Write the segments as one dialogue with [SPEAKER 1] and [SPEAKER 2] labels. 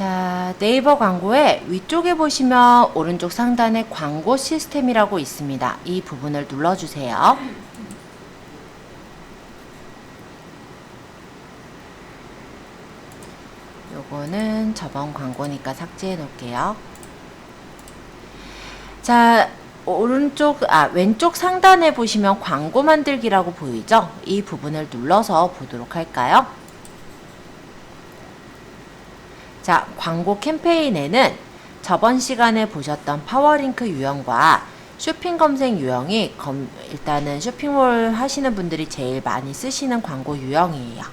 [SPEAKER 1] 자, 네이버 광고의 위쪽에 보시면 오른쪽 상단에 광고 시스템이라고 있습니다. 이 부분을 눌러주세요. 요거는 저번 광고니까 삭제해 놓을게요. 자, 왼쪽 상단에 보시면 광고 만들기라고 보이죠? 이 부분을 눌러서 보도록 할까요? 자, 광고 캠페인에는 저번 시간에 보셨던 파워링크 유형과 쇼핑 검색 유형이 일단은 쇼핑몰 하시는 분들이 제일 많이 쓰시는 광고 유형이에요.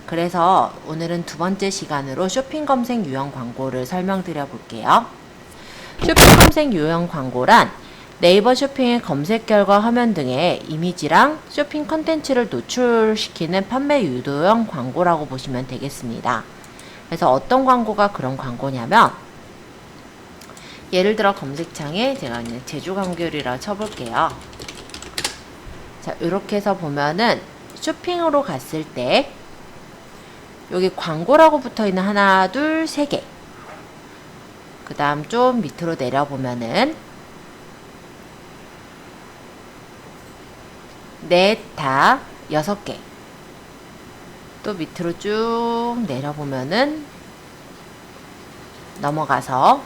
[SPEAKER 1] 그래서 오늘은 두 번째 시간으로 쇼핑 검색 유형 광고를 설명드려 볼게요. 쇼핑 검색 유형 광고란 네이버 쇼핑의 검색 결과 화면 등의 이미지랑 쇼핑 컨텐츠를 노출시키는 판매 유도형 광고라고 보시면 되겠습니다. 그래서 어떤 광고가 그런 광고냐면, 예를 들어 검색창에 제가 그냥 제주 감귤이라 쳐볼게요. 자, 이렇게 해서 보면은 쇼핑으로 갔을 때 여기 광고라고 붙어있는 하나, 둘, 세 개. 그 다음 좀 밑으로 내려보면은 넷, 다, 6개. 또 밑으로 쭉 내려보면은 넘어가서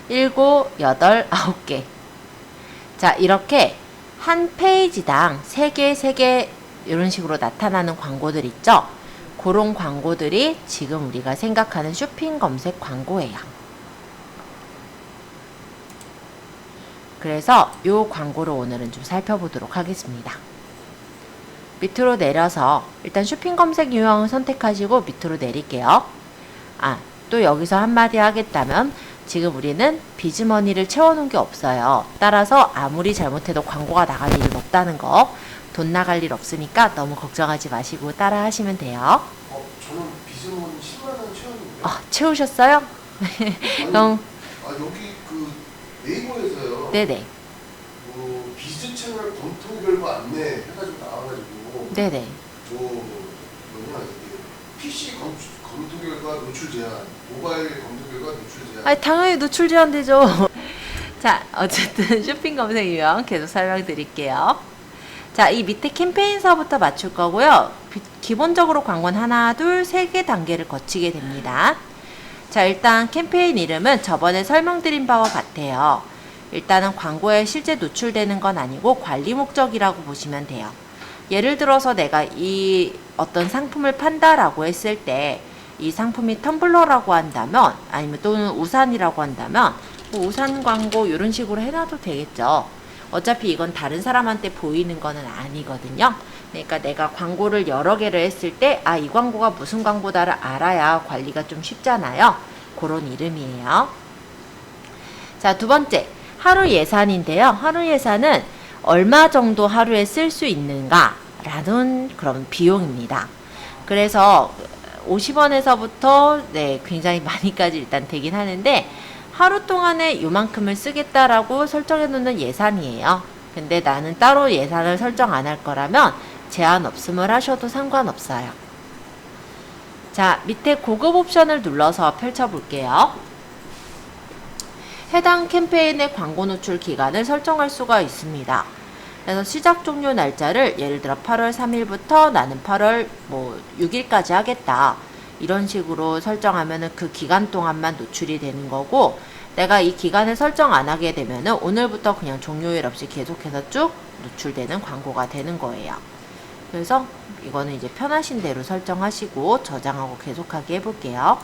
[SPEAKER 1] 7, 8, 9개. 자, 이렇게 한 페이지당 3개, 3개 이런 식으로 나타나는 광고들 있죠? 그런 광고들이 지금 우리가 생각하는 쇼핑 검색 광고예요. 그래서 이 광고를 오늘은 좀 살펴보도록 하겠습니다. 밑으로 내려서 일단 쇼핑 검색 유형을 선택하시고 밑으로 내릴게요. 또 여기서 한마디 하겠다면 지금 우리는 비즈머니를 채워놓은 게 없어요. 따라서 아무리 잘못해도 광고가 나갈 일은 없다는 거, 돈 나갈 일 없으니까 너무 걱정하지 마시고 따라 하시면 돼요.
[SPEAKER 2] 저는 비즈머니 10만원 채웠는데.
[SPEAKER 1] 채우셨어요? 그럼
[SPEAKER 2] 여기 그 네이버에서요.
[SPEAKER 1] 네네.
[SPEAKER 2] 비즈 채널 검토 결과 안내 해가지고 나와가지고.
[SPEAKER 1] 네네.
[SPEAKER 2] 뭐냐 이게 PC 검토 결과 노출 제한, 모바일 검토 결과 노출 제한.
[SPEAKER 1] 당연히 노출 제한되죠. 자, 어쨌든 쇼핑 검색 유형 계속 설명드릴게요. 자, 이 밑에 캠페인서부터 맞출 거고요. 기본적으로 광고는 하나, 둘, 3개 단계를 거치게 됩니다. 자, 일단 캠페인 이름은 저번에 설명드린 바와 같아요. 일단은 광고에 실제 노출되는 건 아니고 관리 목적이라고 보시면 돼요. 예를 들어서 내가 이 어떤 상품을 판다라고 했을 때 이 상품이 텀블러라고 한다면, 아니면 또는 우산이라고 한다면 우산 광고 이런 식으로 해놔도 되겠죠. 어차피 이건 다른 사람한테 보이는 거는 아니거든요. 그러니까 내가 광고를 여러 개를 했을 때 이 광고가 무슨 광고다를 알아야 관리가 좀 쉽잖아요. 그런 이름이에요. 자, 두 번째, 하루 예산인데요. 하루 예산은 얼마 정도 하루에 쓸 수 있는가 라는 그런 비용입니다. 그래서 50원에서부터 굉장히 많이까지 일단 되긴 하는데, 하루 동안에 요만큼을 쓰겠다라고 설정해 놓는 예산이에요. 근데 나는 따로 예산을 설정 안 할 거라면 제한 없음을 하셔도 상관없어요. 자, 밑에 고급 옵션을 눌러서 펼쳐 볼게요. 해당 캠페인의 광고 노출 기간을 설정할 수가 있습니다. 그래서 시작 종료 날짜를 예를 들어 8월 3일부터 나는 8월 6일까지 하겠다. 이런 식으로 설정하면은 그 기간 동안만 노출이 되는 거고, 내가 이 기간을 설정 안 하게 되면은 오늘부터 그냥 종료일 없이 계속해서 쭉 노출되는 광고가 되는 거예요. 그래서 이거는 이제 편하신 대로 설정하시고 저장하고 계속하게 해볼게요.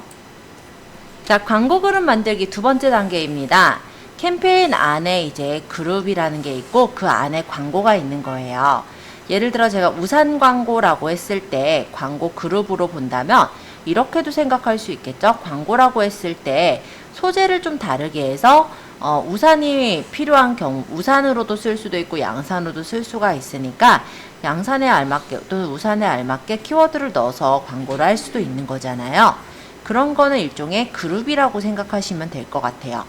[SPEAKER 1] 자, 광고 그룹 만들기 두 번째 단계입니다. 캠페인 안에 이제 그룹이라는 게 있고 그 안에 광고가 있는 거예요. 예를 들어 제가 우산 광고라고 했을 때 광고 그룹으로 본다면 이렇게도 생각할 수 있겠죠. 광고라고 했을 때 소재를 좀 다르게 해서 우산이 필요한 경우 우산으로도 쓸 수도 있고 양산으로도 쓸 수가 있으니까 양산에 알맞게 또는 우산에 알맞게 키워드를 넣어서 광고를 할 수도 있는 거잖아요. 그런 거는 일종의 그룹이라고 생각하시면 될 것 같아요.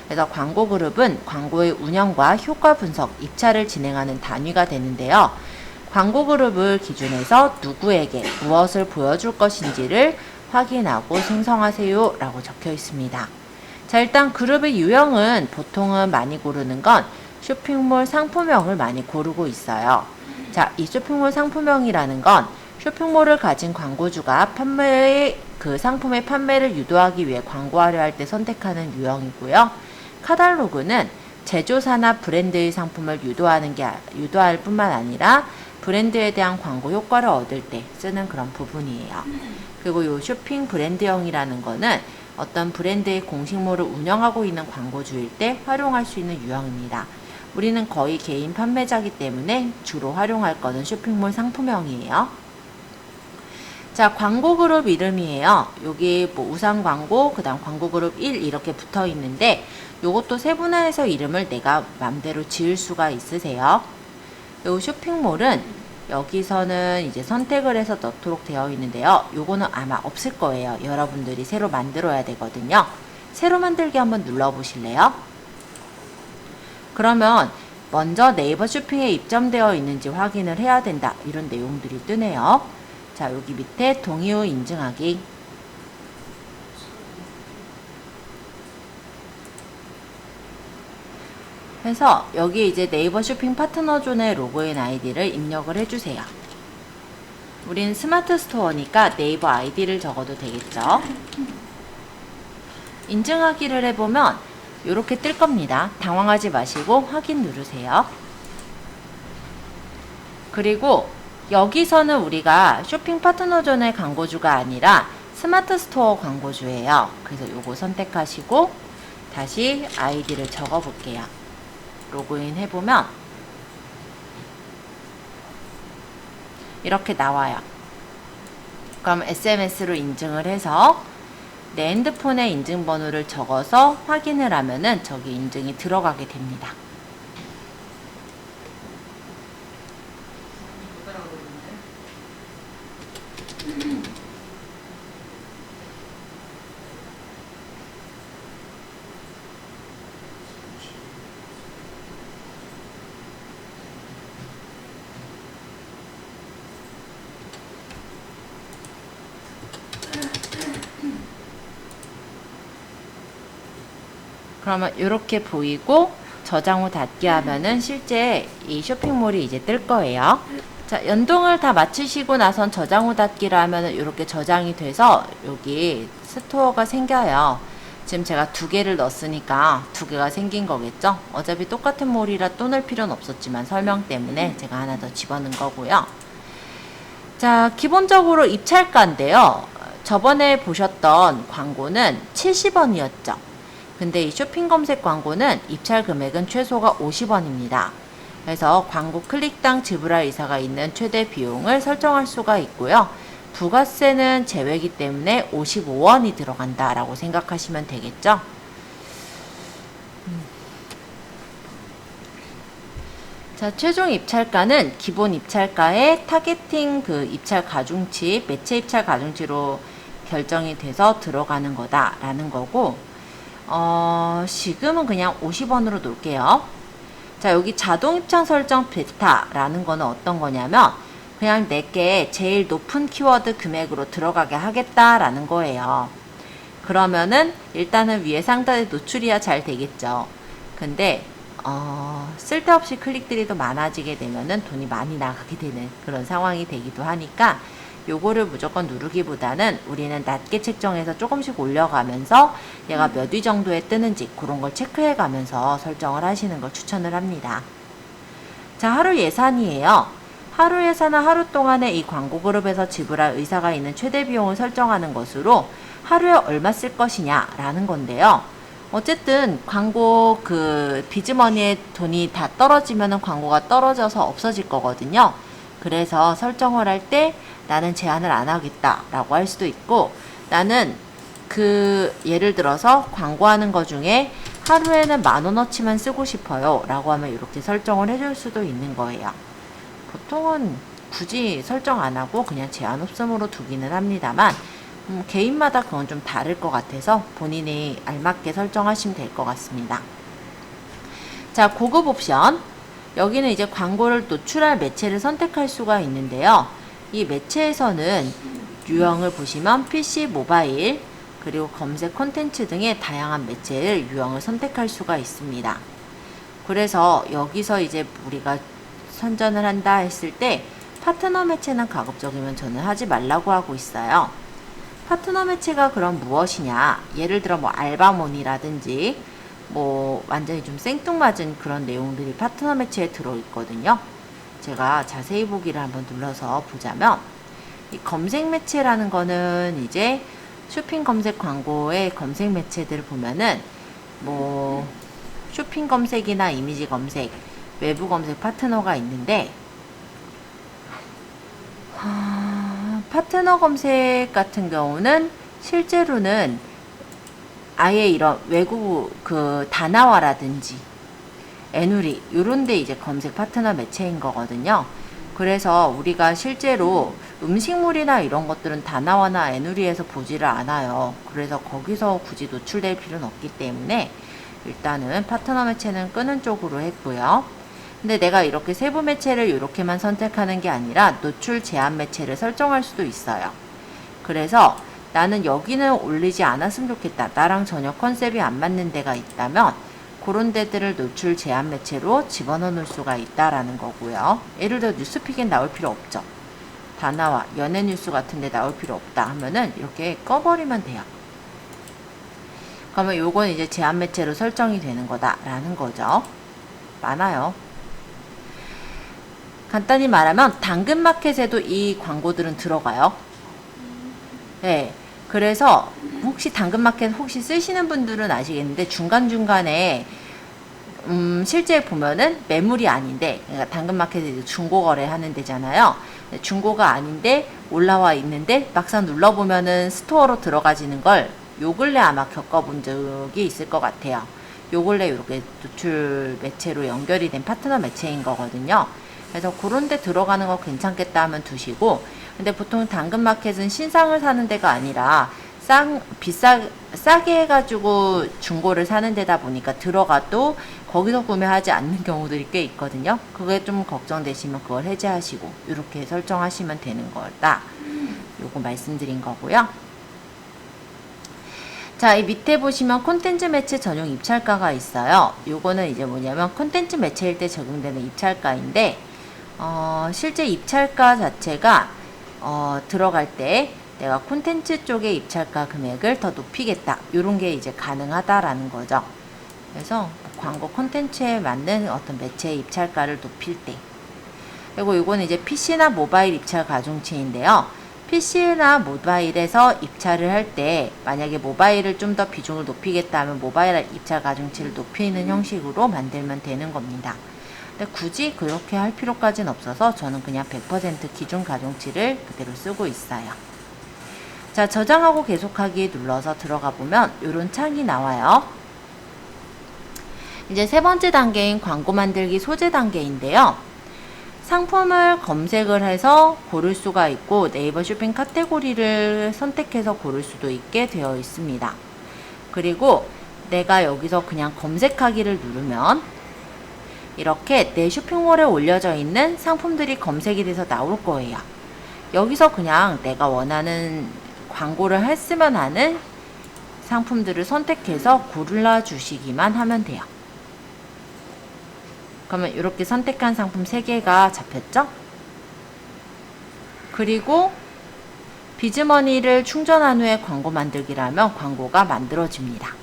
[SPEAKER 1] 그래서 광고 그룹은 광고의 운영과 효과 분석, 입찰을 진행하는 단위가 되는데요. 광고 그룹을 기준해서 누구에게 무엇을 보여줄 것인지를 확인하고 생성하세요 라고 적혀 있습니다. 자, 일단 그룹의 유형은 보통은 많이 고르는 건 쇼핑몰 상품명을 많이 고르고 있어요. 자, 이 쇼핑몰 상품명이라는 건 쇼핑몰을 가진 광고주가 그 상품의 판매를 유도하기 위해 광고하려 할 때 선택하는 유형이고요. 카탈로그는 제조사나 브랜드의 상품을 유도할 뿐만 아니라 브랜드에 대한 광고 효과를 얻을 때 쓰는 그런 부분이에요. 그리고 이 쇼핑 브랜드형이라는 거는 어떤 브랜드의 공식몰을 운영하고 있는 광고주일 때 활용할 수 있는 유형입니다. 우리는 거의 개인 판매자이기 때문에 주로 활용할 거는 쇼핑몰 상품형이에요. 자, 광고 그룹 이름이에요. 여기 뭐 우상 광고, 그 다음 광고 그룹 1 이렇게 붙어 있는데 요것도 세분화해서 이름을 내가 맘대로 지을 수가 있으세요. 요 쇼핑몰은 여기서는 이제 선택을 해서 넣도록 되어 있는데요. 요거는 아마 없을 거예요. 여러분들이 새로 만들어야 되거든요. 새로 만들기 한번 눌러 보실래요? 그러면 먼저 네이버 쇼핑에 입점되어 있는지 확인을 해야 된다. 이런 내용들이 뜨네요. 자, 여기 밑에 동의 후 인증하기. 해서 여기 이제 네이버 쇼핑 파트너존의 로그인 아이디를 입력을 해주세요. 우린 스마트 스토어니까 네이버 아이디를 적어도 되겠죠. 인증하기를 해보면 이렇게 뜰 겁니다. 당황하지 마시고 확인 누르세요. 그리고 여기서는 우리가 쇼핑 파트너존의 광고주가 아니라 스마트 스토어 광고주예요. 그래서 요거 선택하시고 다시 아이디를 적어 볼게요. 로그인 해보면 이렇게 나와요. 그럼 SMS로 인증을 해서 내 핸드폰에 인증번호를 적어서 확인을 하면은 저기 인증이 들어가게 됩니다. 그러면 이렇게 보이고 저장 후 닫기 하면은 실제 이 쇼핑몰이 이제 뜰 거예요. 자, 연동을 다 마치시고 나선 저장 후 닫기를 하면은 이렇게 저장이 돼서 여기 스토어가 생겨요. 지금 제가 2개를 넣었으니까 2개가 생긴 거겠죠? 어차피 똑같은 몰이라 또 넣을 필요는 없었지만 설명 때문에 제가 하나 더 집어넣은 거고요. 자, 기본적으로 입찰가인데요. 저번에 보셨던 광고는 70원이었죠. 근데 이 쇼핑 검색 광고는 입찰 금액은 최소가 50원입니다. 그래서 광고 클릭당 지불할 의사가 있는 최대 비용을 설정할 수가 있고요. 부가세는 제외이기 때문에 55원이 들어간다라고 생각하시면 되겠죠. 자, 최종 입찰가는 기본 입찰가에 타겟팅 그 입찰 가중치, 매체 입찰 가중치로 결정이 돼서 들어가는 거다라는 거고, 지금은 그냥 50원으로 놓을게요. 자, 여기 자동 입장 설정 베타라는 거는 어떤 거냐면 그냥 내게 제일 높은 키워드 금액으로 들어가게 하겠다라는 거예요. 그러면은 일단은 위에 상단에 노출이야 잘 되겠죠. 근데 쓸데없이 클릭들이 더 많아지게 되면은 돈이 많이 나가게 되는 그런 상황이 되기도 하니까 요거를 무조건 누르기보다는 우리는 낮게 책정해서 조금씩 올려가면서 얘가 몇 위 정도에 뜨는지 그런 걸 체크해 가면서 설정을 하시는 걸 추천을 합니다. 자, 하루 예산이에요. 하루 예산은 하루 동안에 이 광고 그룹에서 지불할 의사가 있는 최대 비용을 설정하는 것으로 하루에 얼마 쓸 것이냐 라는 건데요. 어쨌든 광고 그 비즈머니의 돈이 다 떨어지면은 광고가 떨어져서 없어질 거거든요. 그래서 설정을 할 때 나는 제한을 안 하겠다 라고 할 수도 있고, 나는 그 예를 들어서 광고하는 거 중에 하루에는 10,000원어치만 쓰고 싶어요 라고 하면 이렇게 설정을 해줄 수도 있는 거예요. 보통은 굳이 설정 안 하고 그냥 제한 없음으로 두기는 합니다만 개인마다 그건 좀 다를 것 같아서 본인이 알맞게 설정하시면 될 것 같습니다. 자, 고급 옵션. 여기는 이제 광고를 노출할 매체를 선택할 수가 있는데요. 이 매체에서는 유형을 보시면 PC, 모바일, 그리고 검색 콘텐츠 등의 다양한 매체를 유형을 선택할 수가 있습니다. 그래서 여기서 이제 우리가 선전을 한다 했을 때 파트너 매체는 가급적이면 저는 하지 말라고 하고 있어요. 파트너 매체가 그럼 무엇이냐? 예를 들어 뭐 알바몬이라든지 뭐 완전히 좀 생뚱맞은 그런 내용들이 파트너 매체에 들어있거든요. 제가 자세히 보기를 한번 눌러서 보자면 이 검색 매체라는 거는 이제 쇼핑 검색 광고의 검색 매체들을 보면은 뭐 쇼핑 검색이나 이미지 검색, 외부 검색 파트너가 있는데 파트너 검색 같은 경우는 실제로는 아예 이런 외국 그 다나와라든지 에누리 요런데 이제 검색 파트너 매체인 거거든요. 그래서 우리가 실제로 음식물이나 이런 것들은 다나와나 에누리에서 보지를 않아요. 그래서 거기서 굳이 노출될 필요는 없기 때문에 일단은 파트너 매체는 끄는 쪽으로 했고요. 근데 내가 이렇게 세부 매체를 이렇게만 선택하는 게 아니라 노출 제한 매체를 설정할 수도 있어요. 그래서 나는 여기는 올리지 않았으면 좋겠다. 나랑 전혀 컨셉이 안 맞는 데가 있다면 그런 데들을 노출 제한 매체로 집어넣어 놓을 수가 있다라는 거고요. 예를 들어 뉴스픽엔 나올 필요 없죠. 다나와 연예 뉴스 같은 데 나올 필요 없다 하면은 이렇게 꺼버리면 돼요. 그러면 요건 이제 제한 매체로 설정이 되는 거다라는 거죠. 많아요. 간단히 말하면 당근마켓에도 이 광고들은 들어가요. 네. 그래서 혹시 당근마켓 혹시 쓰시는 분들은 아시겠는데 중간중간에 실제 보면은 매물이 아닌데, 그러니까 당근마켓이 중고거래 하는 데잖아요. 중고가 아닌데 올라와 있는데 막상 눌러보면은 스토어로 들어가지는 걸 요 근래 아마 겪어본 적이 있을 것 같아요. 요 근래 이렇게 노출 매체로 연결이 된 파트너 매체인 거거든요. 그래서 그런 데 들어가는 거 괜찮겠다 하면 두시고, 근데 보통 당근마켓은 신상을 사는 데가 아니라 싸게 해가지고 중고를 사는 데다 보니까 들어가도 거기서 구매하지 않는 경우들이 꽤 있거든요. 그게 좀 걱정되시면 그걸 해제하시고 이렇게 설정하시면 되는 거다. 요거 말씀드린 거고요. 자, 이 밑에 보시면 콘텐츠 매체 전용 입찰가가 있어요. 요거는 이제 뭐냐면 콘텐츠 매체일 때 적용되는 입찰가인데, 실제 입찰가 자체가 들어갈 때 내가 콘텐츠 쪽의 입찰가 금액을 더 높이겠다. 요런 게 이제 가능하다라는 거죠. 그래서 광고 콘텐츠에 맞는 어떤 매체의 입찰가를 높일 때. 그리고 요거는 이제 PC나 모바일 입찰 가중치인데요. PC나 모바일에서 입찰을 할 때 만약에 모바일을 좀 더 비중을 높이겠다 하면 모바일 입찰 가중치를 높이는 형식으로 만들면 되는 겁니다. 근데 굳이 그렇게 할 필요까지는 없어서 저는 그냥 100% 기준 가중치를 그대로 쓰고 있어요. 자, 저장하고 계속하기 눌러서 들어가 보면 이런 창이 나와요. 이제 세 번째 단계인 광고 만들기 소재 단계인데요. 상품을 검색을 해서 고를 수가 있고 네이버 쇼핑 카테고리를 선택해서 고를 수도 있게 되어 있습니다. 그리고 내가 여기서 그냥 검색하기를 누르면 이렇게 내 쇼핑몰에 올려져 있는 상품들이 검색이 돼서 나올 거예요. 여기서 그냥 내가 원하는 광고를 했으면 하는 상품들을 선택해서 골라주시기만 하면 돼요. 그러면 이렇게 선택한 상품 3개가 잡혔죠? 그리고 비즈머니를 충전한 후에 광고 만들기를 하면 광고가 만들어집니다.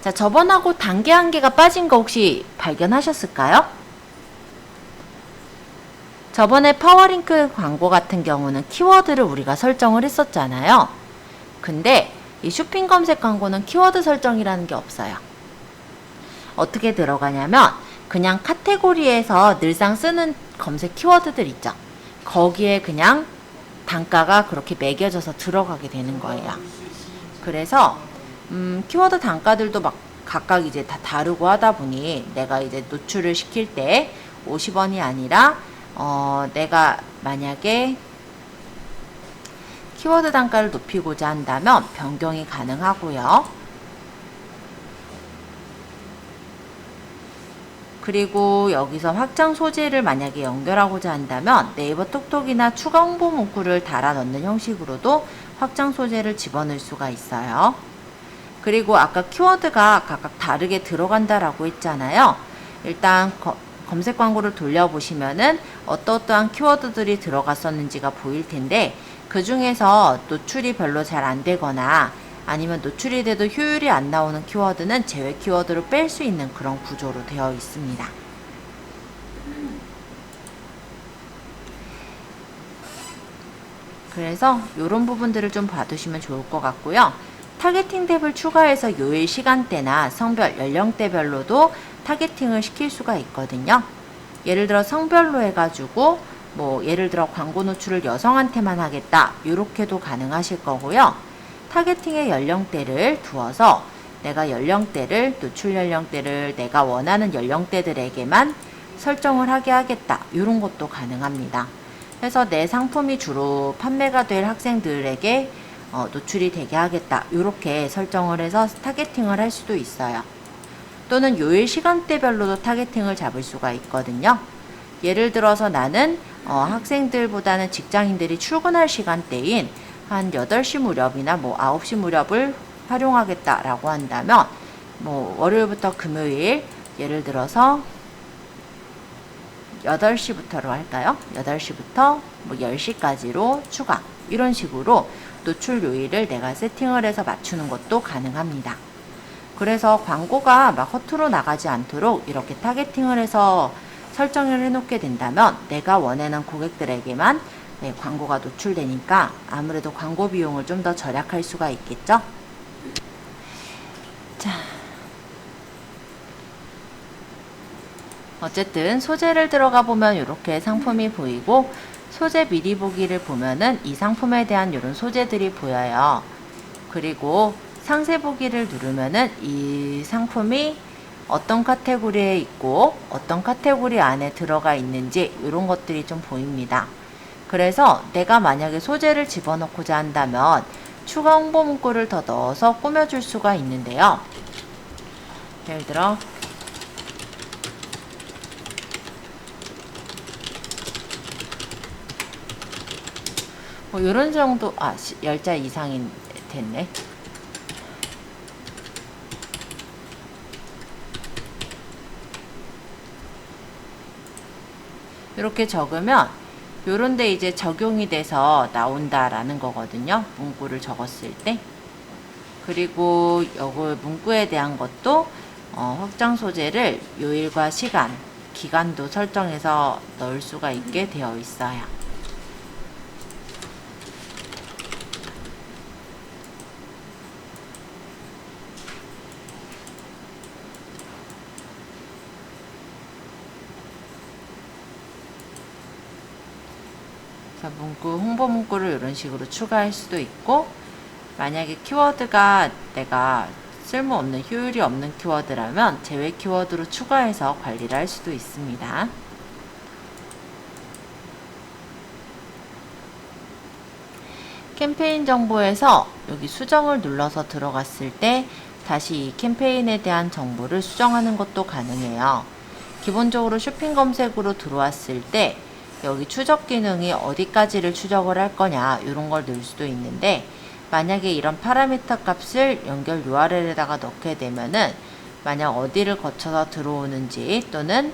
[SPEAKER 1] 자, 저번하고 단계 한 개가 빠진 거 혹시 발견하셨을까요? 저번에 파워링크 광고 같은 경우는 키워드를 우리가 설정을 했었잖아요. 근데 이 쇼핑 검색 광고는 키워드 설정이라는 게 없어요. 어떻게 들어가냐면 그냥 카테고리에서 늘상 쓰는 검색 키워드들 있죠. 거기에 그냥 단가가 그렇게 매겨져서 들어가게 되는 거예요. 그래서 키워드 단가들도 막 각각 이제 다 다르고 하다 보니 내가 이제 노출을 시킬 때 50원이 아니라 내가 만약에 키워드 단가를 높이고자 한다면 변경이 가능하고요. 그리고 여기서 확장 소재를 만약에 연결하고자 한다면 네이버 톡톡이나 추가 홍보 문구를 달아 넣는 형식으로도 확장 소재를 집어넣을 수가 있어요. 그리고 아까 키워드가 각각 다르게 들어간다라고 했잖아요. 일단 검색 광고를 돌려보시면은 어떠한 키워드들이 들어갔었는지가 보일 텐데, 그 중에서 노출이 별로 잘 안 되거나 아니면 노출이 돼도 효율이 안 나오는 키워드는 제외 키워드로 뺄 수 있는 그런 구조로 되어 있습니다. 그래서 이런 부분들을 좀 봐두시면 좋을 것 같고요. 타겟팅 탭을 추가해서 요일 시간대나 성별, 연령대별로도 타겟팅을 시킬 수가 있거든요. 예를 들어 성별로 해가지고 뭐 예를 들어 광고 노출을 여성한테만 하겠다, 이렇게도 가능하실 거고요. 타겟팅의 연령대를 두어서 내가 연령대를, 노출 연령대를 내가 원하는 연령대들에게만 설정을 하게 하겠다, 이런 것도 가능합니다. 그래서 내 상품이 주로 판매가 될 학생들에게 노출이 되게 하겠다, 이렇게 설정을 해서 타겟팅을 할 수도 있어요. 또는 요일 시간대별로도 타겟팅을 잡을 수가 있거든요. 예를 들어서 나는 학생들보다는 직장인들이 출근할 시간대인 한 8시 무렵이나 뭐 9시 무렵을 활용하겠다라고 한다면, 뭐 월요일부터 금요일 예를 들어서 8시부터로 할까요? 8시부터 뭐 10시까지로 추가, 이런 식으로 노출 요일을 내가 세팅을 해서 맞추는 것도 가능합니다. 그래서 광고가 막 허투루 나가지 않도록 이렇게 타겟팅을 해서 설정을 해놓게 된다면 내가 원하는 고객들에게만 광고가 노출되니까 아무래도 광고 비용을 좀 더 절약할 수가 있겠죠. 자, 어쨌든 소재를 들어가 보면 이렇게 상품이 보이고, 소재 미리 보기를 보면은 이 상품에 대한 이런 소재들이 보여요. 그리고 상세 보기를 누르면은 이 상품이 어떤 카테고리에 있고 어떤 카테고리 안에 들어가 있는지 이런 것들이 좀 보입니다. 그래서 내가 만약에 소재를 집어넣고자 한다면 추가 홍보 문구를 더 넣어서 꾸며줄 수가 있는데요. 예를 들어 뭐 이런 정도, 10자 이상이 됐네. 이렇게 적으면 요런데 이제 적용이 돼서 나온다라는 거거든요. 문구를 적었을 때. 그리고 요거 문구에 대한 것도 확장 소재를 요일과 시간, 기간도 설정해서 넣을 수가 있게 되어 있어요. 문구, 홍보 문구를 이런 식으로 추가할 수도 있고, 만약에 키워드가 내가 쓸모없는, 효율이 없는 키워드라면 제외 키워드로 추가해서 관리를 할 수도 있습니다. 캠페인 정보에서 여기 수정을 눌러서 들어갔을 때 다시 이 캠페인에 대한 정보를 수정하는 것도 가능해요. 기본적으로 쇼핑 검색으로 들어왔을 때 여기 추적 기능이 어디까지를 추적을 할 거냐, 이런 걸 넣을 수도 있는데, 만약에 이런 파라미터 값을 연결 URL에다가 넣게 되면은 만약 어디를 거쳐서 들어오는지 또는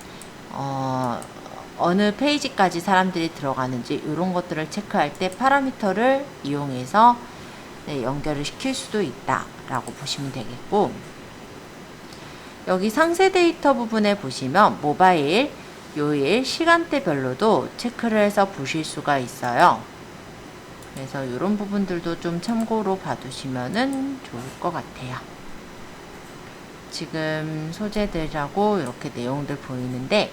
[SPEAKER 1] 어느 페이지까지 사람들이 들어가는지 이런 것들을 체크할 때 파라미터를 이용해서 연결을 시킬 수도 있다 라고 보시면 되겠고, 여기 상세 데이터 부분에 보시면 모바일, 요일, 시간대별로도 체크를 해서 보실 수가 있어요. 그래서 이런 부분들도 좀 참고로 봐두시면은 좋을 것 같아요. 지금 소재들하고 이렇게 내용들 보이는데,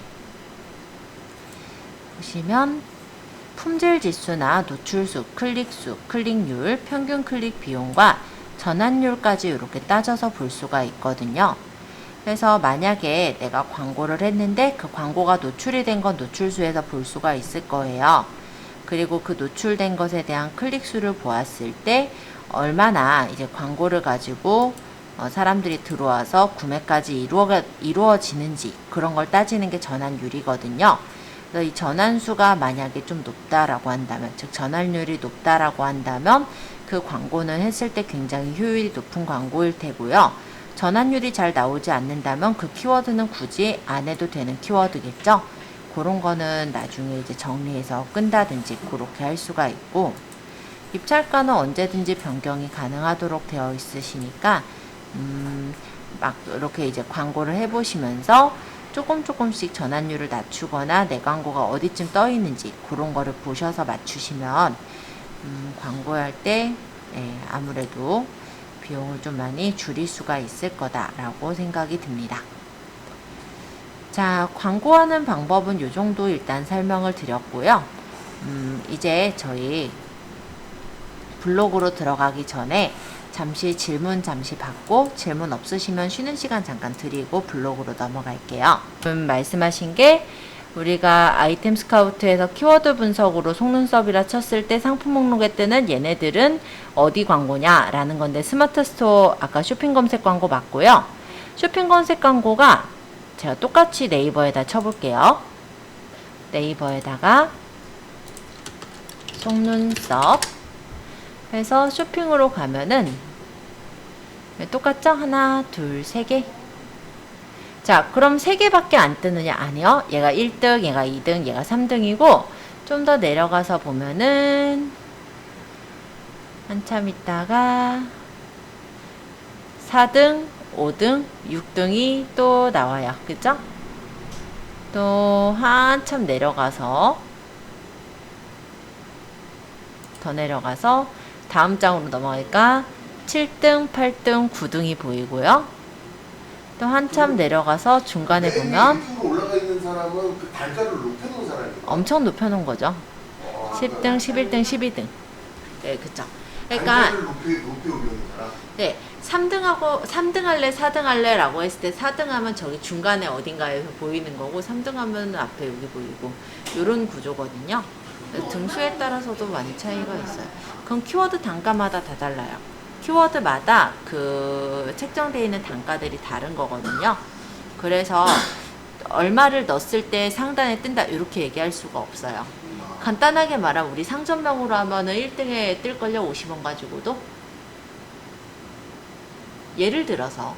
[SPEAKER 1] 보시면 품질 지수나 노출수, 클릭수, 클릭률, 평균 클릭 비용과 전환율까지 이렇게 따져서 볼 수가 있거든요. 그래서 만약에 내가 광고를 했는데 그 광고가 노출이 된 건 노출수에서 볼 수가 있을 거예요. 그리고 그 노출된 것에 대한 클릭수를 보았을 때 얼마나 이제 광고를 가지고 사람들이 들어와서 구매까지 이루어지는지 그런 걸 따지는 게 전환율이거든요. 그래서 이 전환수가 만약에 좀 높다라고 한다면, 즉 전환율이 높다라고 한다면 그 광고는 했을 때 굉장히 효율이 높은 광고일 테고요. 전환율이 잘 나오지 않는다면 그 키워드는 굳이 안 해도 되는 키워드겠죠. 그런 거는 나중에 이제 정리해서 끈다든지 그렇게 할 수가 있고, 입찰가는 언제든지 변경이 가능하도록 되어 있으시니까 막 이렇게 이제 광고를 해보시면서 조금씩 전환율을 낮추거나 내 광고가 어디쯤 떠 있는지 그런 거를 보셔서 맞추시면 광고할 때 아무래도 비용을 좀 많이 줄일 수가 있을 거다라고 생각이 듭니다. 자, 광고하는 방법은 이 정도 일단 설명을 드렸고요. 이제 저희 블로그로 들어가기 전에 잠시 질문 받고, 질문 없으시면 쉬는 시간 잠깐 드리고 블로그로 넘어갈게요. 말씀하신 게 우리가 아이템 스카우트에서 키워드 분석으로 속눈썹이라 쳤을 때 상품 목록에 뜨는 얘네들은 어디 광고냐 라는 건데, 스마트 스토어 아까 쇼핑 검색 광고 맞고요. 쇼핑 검색 광고가 제가 똑같이 네이버에다 쳐볼게요. 네이버에다가 속눈썹 해서 쇼핑으로 가면은 똑같죠? 하나, 둘, 세 개. 자, 그럼 세 개밖에 안 뜨느냐? 아니요. 얘가 1등, 얘가 2등, 얘가 3등이고, 좀 더 내려가서 보면은 한참 있다가 4등, 5등, 6등이 또 나와요. 그죠? 또 한참 내려가서 더 내려가서 다음 장으로 넘어가니까 7등, 8등, 9등이 보이고요. 또 한참 내려가서 중간에 보면
[SPEAKER 2] 올라가 있는 사람은 그 단가를 높여놓은 사람이에요.
[SPEAKER 1] 엄청 높여놓은 거죠. 10등, 11등, 12등. 네, 그쵸. 그러니까
[SPEAKER 2] 단가를 높여 오려는 사람.
[SPEAKER 1] 네, 3등 할래, 4등 할래 라고 했을 때 4등 하면 저기 중간에 어딘가에서 보이는 거고, 3등 하면 앞에 여기 보이고, 요런 구조거든요. 등수에 따라서도 많이 차이가 있어요. 그럼 키워드 단가마다 다 달라요. 키워드마다 그 책정되어 있는 단가들이 다른 거거든요. 그래서 얼마를 넣었을 때 상단에 뜬다 이렇게 얘기할 수가 없어요. 간단하게 말하면 우리 상점명으로 하면은 1등에 뜰걸요, 50원 가지고도. 예를 들어서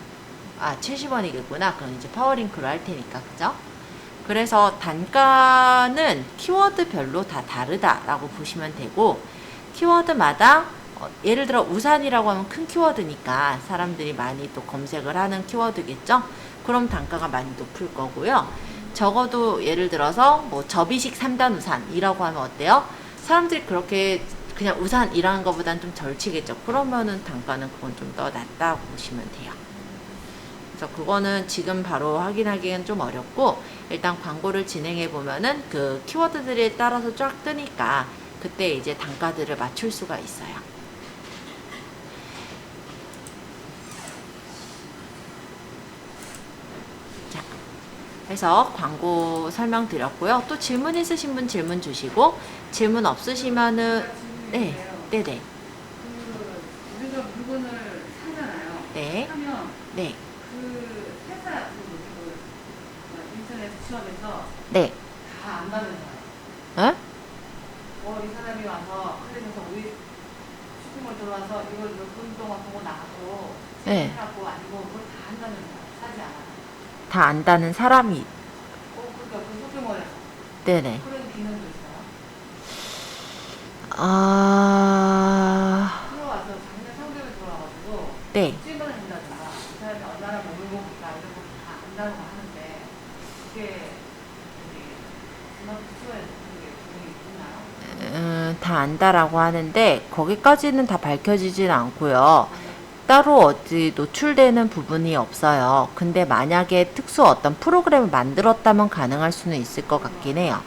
[SPEAKER 1] 70원이겠구나. 그럼 이제 파워링크로 할 테니까, 그죠? 그래서 단가는 키워드별로 다 다르다라고 보시면 되고, 키워드마다 예를 들어 우산이라고 하면 큰 키워드니까 사람들이 많이 또 검색을 하는 키워드겠죠? 그럼 단가가 많이 높을 거고요. 적어도 예를 들어서 뭐 접이식 3단 우산이라고 하면 어때요? 사람들이 그렇게 그냥 우산이라는 것보다는 좀 덜 치겠죠. 그러면은 단가는 그건 좀 더 낮다고 보시면 돼요. 그래서 그거는 지금 바로 확인하기는 좀 어렵고, 일단 광고를 진행해 보면은 그 키워드들에 따라서 쫙 뜨니까 그때 이제 단가들을 맞출 수가 있어요. 자, 그래서 광고 설명드렸고요. 또 질문 있으신 분 질문 주시고, 질문 없으시면은 네네.
[SPEAKER 3] 우리가 물건을 사잖아요.
[SPEAKER 1] 네.
[SPEAKER 3] 사면
[SPEAKER 1] 네.
[SPEAKER 3] 그 회사 인터넷 취업해서
[SPEAKER 1] 네.
[SPEAKER 3] 다 안 받는 사람.
[SPEAKER 1] 어?
[SPEAKER 3] 이 사람이 와서 그래서 우리 쇼핑몰 들어와서 이걸 몇 분 동안 보고 나가고
[SPEAKER 1] 네.
[SPEAKER 3] 해갖고 아니고 그걸 다 한다는 사람 사지 않아요.
[SPEAKER 1] 다 안다는 사람이.
[SPEAKER 3] 그러니까 그 쇼핑몰에서
[SPEAKER 1] 네네.
[SPEAKER 3] 그런 기능도 있어요. 들어와서 작년 상점에 들어와가지고
[SPEAKER 1] 네.
[SPEAKER 3] 찍어는 된다든가 이 사람이 얼마나 머물고 있다 이런 거 다 안다고 하는데 그게 스마트 스토어에 그게 기능이 있나요?
[SPEAKER 1] 다 안다라고 하는데 거기까지는 다 밝혀지진 않고요. 따로 어디 노출되는 부분이 없어요. 근데 만약에 특수 어떤 프로그램을 만들었다면 가능할 수는 있을 것 같긴 해요.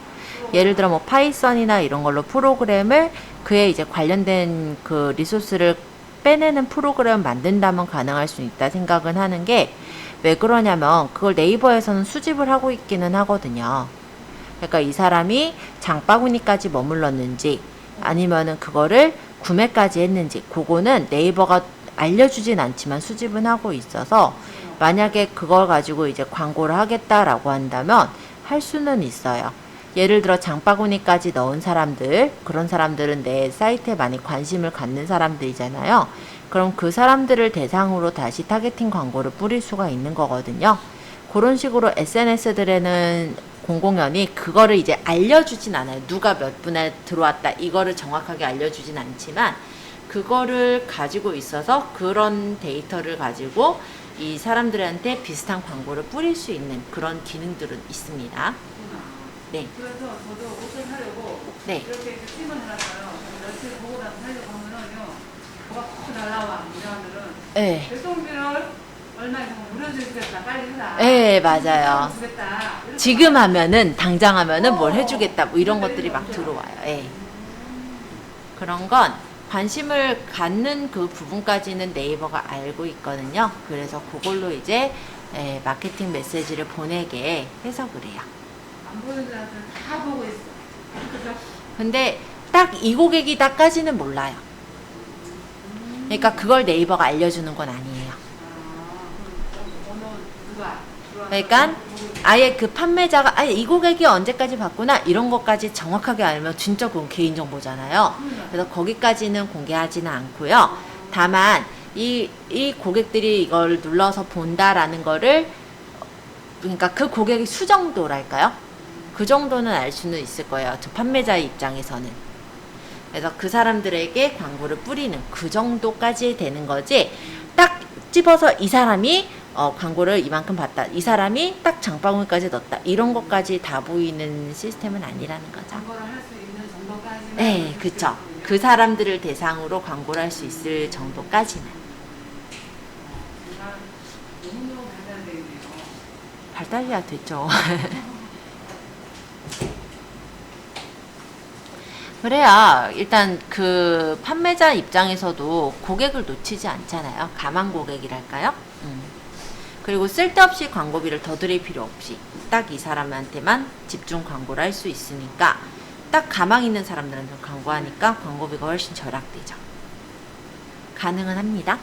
[SPEAKER 1] 예를 들어 뭐 파이썬이나 이런 걸로 프로그램을 그에 이제 관련된 그 리소스를 빼내는 프로그램을 만든다면 가능할 수 있다 생각은 하는 게, 왜 그러냐면 그걸 네이버에서는 수집을 하고 있기는 하거든요. 그러니까 이 사람이 장바구니까지 머물렀는지 아니면은 그거를 구매까지 했는지, 그거는 네이버가 알려주진 않지만 수집은 하고 있어서 만약에 그걸 가지고 이제 광고를 하겠다라고 한다면 할 수는 있어요. 예를 들어 장바구니까지 넣은 사람들, 그런 사람들은 내 사이트에 많이 관심을 갖는 사람들이잖아요. 그럼 그 사람들을 대상으로 다시 타겟팅 광고를 뿌릴 수가 있는 거거든요. 그런 식으로 SNS들에는 공공연히 그거를 이제 알려주진 않아요. 누가 몇 분에 들어왔다 이거를 정확하게 알려주진 않지만 그거를 가지고 있어서 그런 데이터를 가지고 이 사람들한테 비슷한 광고를 뿌릴 수 있는 그런 기능들은 있습니다. 네.
[SPEAKER 3] 그래서 저도 옷을 사려고
[SPEAKER 1] 네.
[SPEAKER 3] 이렇게 팀을 해놨어요. 며칠 보고 나서 사려고 하면은요, 뭐가 꼭 날라와. 이러면은
[SPEAKER 1] 네.
[SPEAKER 3] 배송비를 얼마에 무료 주겠다. 빨리 해라.
[SPEAKER 1] 네, 맞아요.
[SPEAKER 3] 주겠다. 이렇게
[SPEAKER 1] 지금 하면은 당장 하면은 뭘 해주겠다 뭐 이런 것들이 막 들어와요. 예. 그런 건 관심을 갖는 그 부분까지는 네이버가 알고 있거든요. 그래서 그걸로 이제 마케팅 메시지를 보내게 해서 그래요.
[SPEAKER 3] 안 보는 사람들 다 보고 있어. 그죠?
[SPEAKER 1] 근데 딱 이 고객이다까지는 몰라요. 그러니까 그걸 네이버가 알려주는 건 아니에요. 그러니까 아예 그 판매자가 아예 이 고객이 언제까지 받구나 이런 것까지 정확하게 알면 진짜 그건 개인정보잖아요. 그래서 거기까지는 공개하지는 않고요. 다만 이 고객들이 이걸 눌러서 본다라는 거를 그러니까 그 고객의 수정도랄까요? 그 정도는 알 수는 있을 거예요. 저 판매자의 입장에서는. 그래서 그 사람들에게 광고를 뿌리는 그 정도까지 되는 거지 딱 집어서 이 사람이 광고를 이만큼 봤다. 이 사람이 딱 장바구니까지 넣었다. 이런 것까지 다 보이는 시스템은 아니라는 거죠.
[SPEAKER 3] 광고를 할 수 있는 정도까지는.
[SPEAKER 1] 네, 그쵸. 그 사람들을 대상으로 광고를 할 수 있을 정도까지는.
[SPEAKER 3] 너무너무 발달되어 있네요.
[SPEAKER 1] 발달이야 됐죠. 그래야 일단 그 판매자 입장에서도 고객을 놓치지 않잖아요. 가망 고객이랄까요? 그리고 쓸데없이 광고비를 더 들일 필요 없이 딱 이 사람한테만 집중 광고를 할 수 있으니까 딱 가망 있는 사람들한테 광고하니까 광고비가 훨씬 절약되죠. 가능은 합니다.